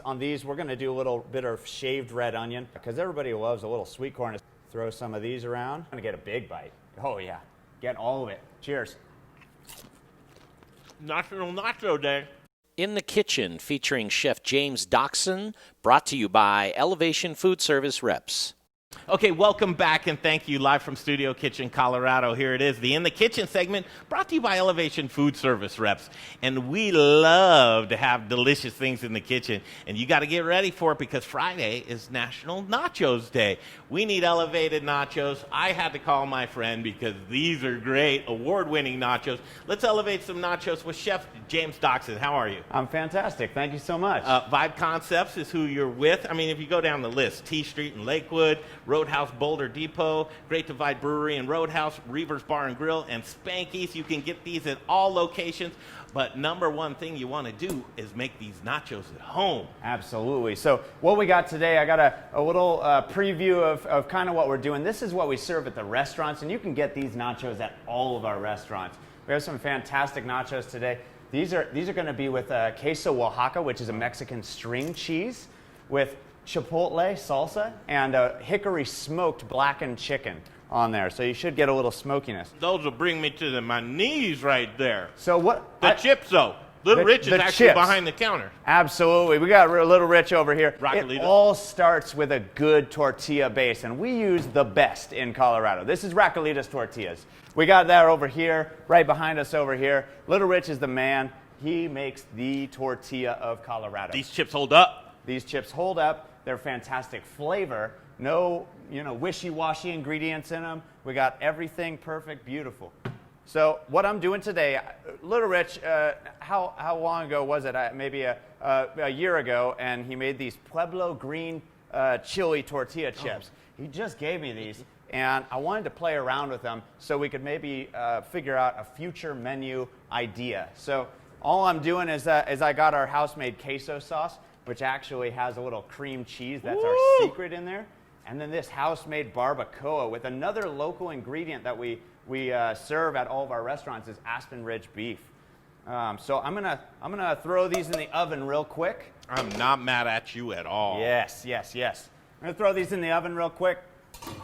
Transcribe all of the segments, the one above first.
On these, we're going to do a little bit of shaved red onion because everybody loves a little sweet corn. Throw some of these around. I'm going to get a big bite. Oh, yeah. Get all of it. Cheers. National Nacho Day. In the Kitchen, featuring Chef James Doxon, brought to you by Elevation Food Service Reps. Okay, welcome back, and thank you, live from Studio Kitchen, Colorado. Here it is, the In the Kitchen segment, brought to you by Elevation Food Service Reps. And we love to have delicious things in the kitchen, and you got to get ready for it because Friday is National Nachos Day. We need elevated nachos. I had to call my friend because these are great, award-winning nachos. Let's elevate some nachos with Chef James Doxon. How are you? I'm fantastic. Thank you so much. Vibe Concepts is who you're with. I mean, if you go down the list, T Street in Lakewood, Roadhouse Boulder Depot, Great Divide Brewery and Roadhouse, Reaver's Bar and Grill, and Spanky's. You can get these at all locations. But number one thing you want to do is make these nachos at home. Absolutely. So what we got today, I got a little preview of kind of what we're doing. This is what we serve at the restaurants, and you can get these nachos at all of our restaurants. We have some fantastic nachos today. These are going to be with queso Oaxaca, which is a Mexican string cheese, with chipotle salsa and hickory smoked blackened chicken on there. So you should get a little smokiness. Those will bring me to my knees right there. So what? The chips, though. Little Rich is actually chips. Behind the counter. Absolutely. We got Little Rich over here. Rockalita. It all starts with a good tortilla base, and we use the best in Colorado. This is Rockalita's tortillas. We got that over here, right behind us over here. Little Rich is the man. He makes the tortilla of Colorado. These chips hold up. These chips hold up. They're fantastic flavor. No, wishy-washy ingredients in them. We got everything perfect, beautiful. So what I'm doing today, Little Rich, how long ago was it? Maybe a year ago, and he made these Pueblo green chili tortilla chips. He just gave me these, and I wanted to play around with them so we could maybe figure out a future menu idea. So all I'm doing is I got our house-made queso sauce, which actually has a little cream cheese. That's our secret in there. And then this house-made barbacoa with another local ingredient that we serve at all of our restaurants is Aspen Ridge beef. So I'm gonna throw these in the oven real quick. I'm not mad at you at all. Yes. I'm gonna throw these in the oven real quick.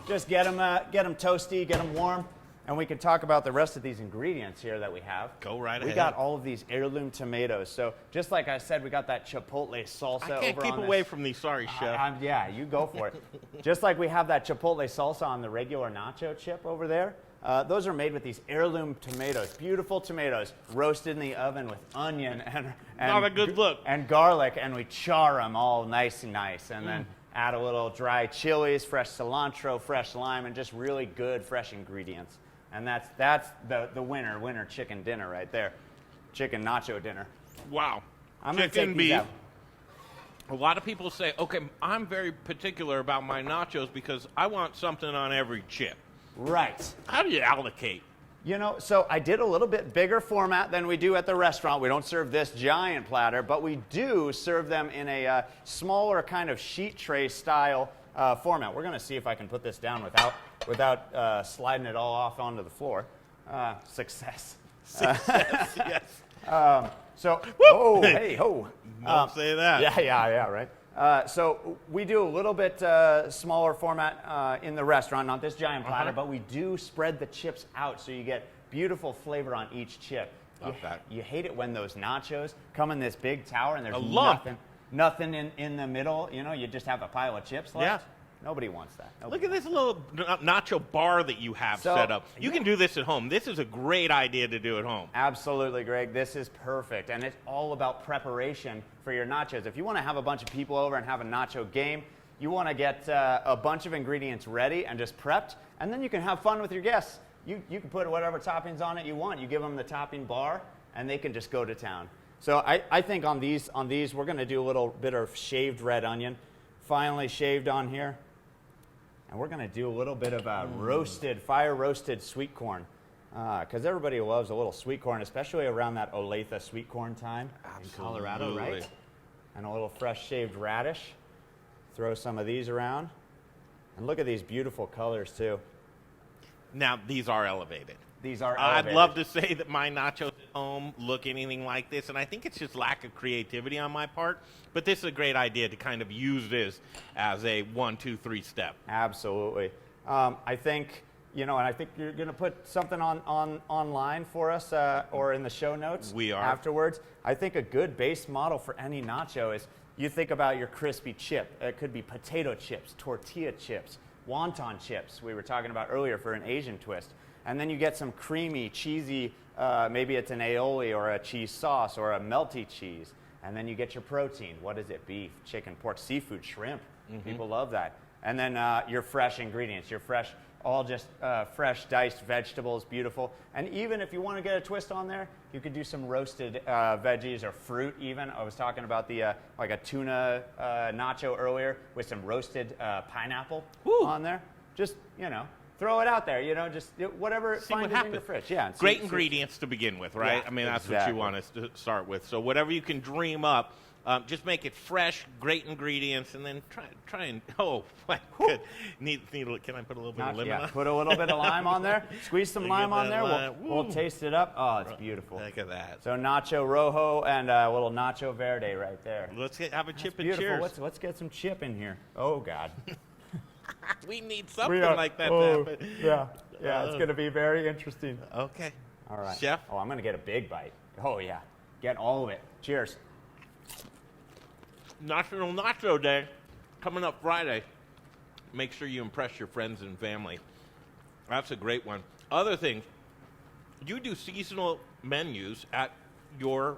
Just get them toasty, get them warm. And we can talk about the rest of these ingredients here that we have. Go right ahead. We got all of these heirloom tomatoes. So just like I said, we got that chipotle salsa over on this. I can't keep away from these, sorry, Chef. Yeah, you go for it. Just like we have that chipotle salsa on the regular nacho chip over there. Those are made with these heirloom tomatoes, beautiful tomatoes, roasted in the oven with onion and not a good look. And garlic, and we char them all nice, and then add a little dry chilies, fresh cilantro, fresh lime, and just really good fresh ingredients. And that's the winner chicken dinner right there. Chicken nacho dinner. Wow. I'm going to Chicken take these beef. out. A lot of people say, okay, I'm very particular about my nachos because I want something on every chip. Right. How do you allocate? So I did a little bit bigger format than we do at the restaurant. We don't serve this giant platter, but we do serve them in a smaller kind of sheet tray style format. We're going to see if I can put this down without sliding it all off onto the floor. Success. Success, yes. Hey, ho. Don't say that. Yeah, right. So we do a little bit smaller format in the restaurant, not this giant platter, but we do spread the chips out so you get beautiful flavor on each chip. You hate it when those nachos come in this big tower and there's nothing in the middle. You just have a pile of chips left. Yeah. Nobody wants that. Look at this little nacho bar that you have set up. You can do this at home. This is a great idea to do at home. Absolutely, Greg. This is perfect. And it's all about preparation for your nachos. If you want to have a bunch of people over and have a nacho game, you want to get a bunch of ingredients ready and just prepped, and then you can have fun with your guests. You can put whatever toppings on it you want. You give them the topping bar, and they can just go to town. So I think on these we're going to do a little bit of shaved red onion, finely shaved on here. And we're going to do a little bit of fire roasted sweet corn, because everybody loves a little sweet corn, especially around that Olathe sweet corn time in Colorado, right? And a little fresh shaved radish. Throw some of these around. And look at these beautiful colors, too. Now, these are elevated. These are elevated. I'd love to say that my nachos at home look anything like this, and I think it's just lack of creativity on my part. But this is a great idea to kind of use this as a 1, 2, 3 step. Absolutely. I think, and I think you're going to put something online for us or in the show notes. We are. Afterwards. I think a good base model for any nacho is you think about your crispy chip. It could be potato chips, tortilla chips, wonton chips we were talking about earlier for an Asian twist. And then you get some creamy, cheesy, maybe it's an aioli or a cheese sauce or a melty cheese. And then you get your protein. What is it? Beef, chicken, pork, seafood, shrimp. People love that. And then your fresh ingredients, your fresh, all just fresh diced vegetables, beautiful. And even if you want to get a twist on there, you could do some roasted veggies or fruit even. I was talking about the like a tuna nacho earlier with some roasted pineapple on there. Just, throw it out there, just whatever finds in your fridge. Yeah. Great ingredients to begin with, right? Yeah, I mean, that's what you want us to start with. So whatever you can dream up, just make it fresh, great ingredients, and then try and, oh, my good. Can I put a little bit of lemon on? Put a little bit of lime on there. Squeeze some lime on there. We'll taste it up. Oh, it's beautiful. Look at that. So nacho rojo and a little nacho verde right there. Let's have a chip and Beautiful. cheers. Let's get some chip in here. Oh, God. We need something like that to happen. Yeah, it's going to be very interesting. Okay. All right. Chef? Oh, I'm going to get a big bite. Oh, yeah. Get all of it. Cheers. National Nacho Day coming up Friday. Make sure you impress your friends and family. That's a great one. Other things, you do seasonal menus at your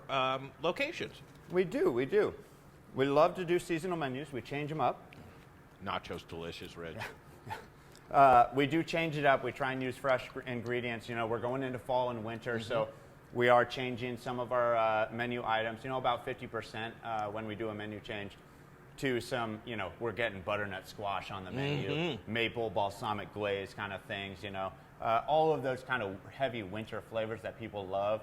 locations. We do. We love to do seasonal menus. We change them up. Nachos delicious, Rich. We do change it up. We try and use fresh ingredients. We're going into fall and winter, so we are changing some of our menu items. About 50% when we do a menu change to some, we're getting butternut squash on the menu, maple balsamic glaze kind of things, all of those kind of heavy winter flavors that people love.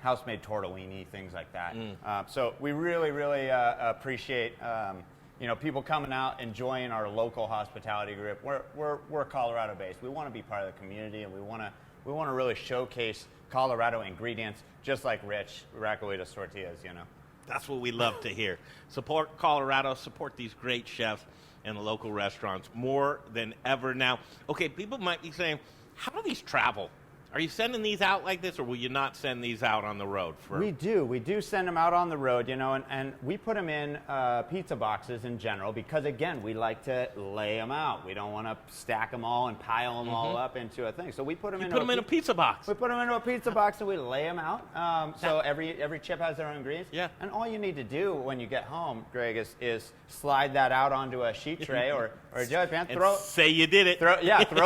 House-made tortellini, things like that. So we really, really appreciate people coming out, enjoying our local hospitality group. We're Colorado-based. We want to be part of the community, and we want to really showcase Colorado ingredients, just like Rich Raquelitas tortillas. That's what we love to hear. Support Colorado. Support these great chefs and the local restaurants more than ever now. Okay, people might be saying, how do these travel? Are you sending these out like this, or will you not send these out on the road? We do send them out on the road, and we put them in pizza boxes in general because, again, we like to lay them out. We don't want to stack them all and pile them all up into a thing. So we put them in a pizza box. We put them into a pizza box and we lay them out. So every chip has their own ingredients. Yeah. And all you need to do when you get home, Greg, is slide that out onto a sheet tray or a jelly pan. Say you did it. Throw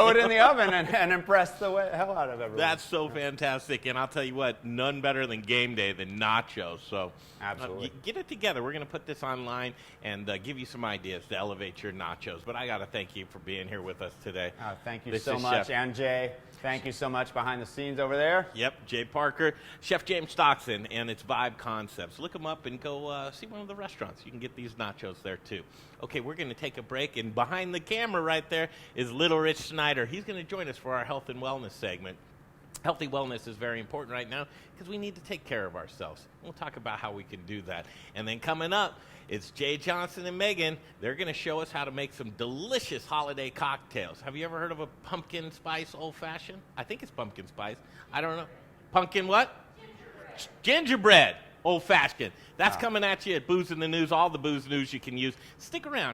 it in the oven and impress the hell out of everyone. That's so fantastic, and I'll tell you what, none better than game day than nachos. So absolutely, get it together. We're going to put this online and give you some ideas to elevate your nachos. But I got to thank you for being here with us today. Thank you so much, and Jay. Thank you so much behind the scenes over there. Yep, Jay Parker, Chef James Doxon, and it's Vibe Concepts. Look them up and go see one of the restaurants. You can get these nachos there too. Okay, we're going to take a break, and behind the camera right there is Little Rich Snyder. He's going to join us for our health and wellness segment. Healthy wellness is very important right now because we need to take care of ourselves. We'll talk about how we can do that. And then coming up, it's Jay Johnson and Megan. They're going to show us how to make some delicious holiday cocktails. Have you ever heard of a pumpkin spice old-fashioned? I think it's pumpkin spice. I don't know. Pumpkin what? Gingerbread old-fashioned. That's coming at you at Booze in the News, all the booze news you can use. Stick around.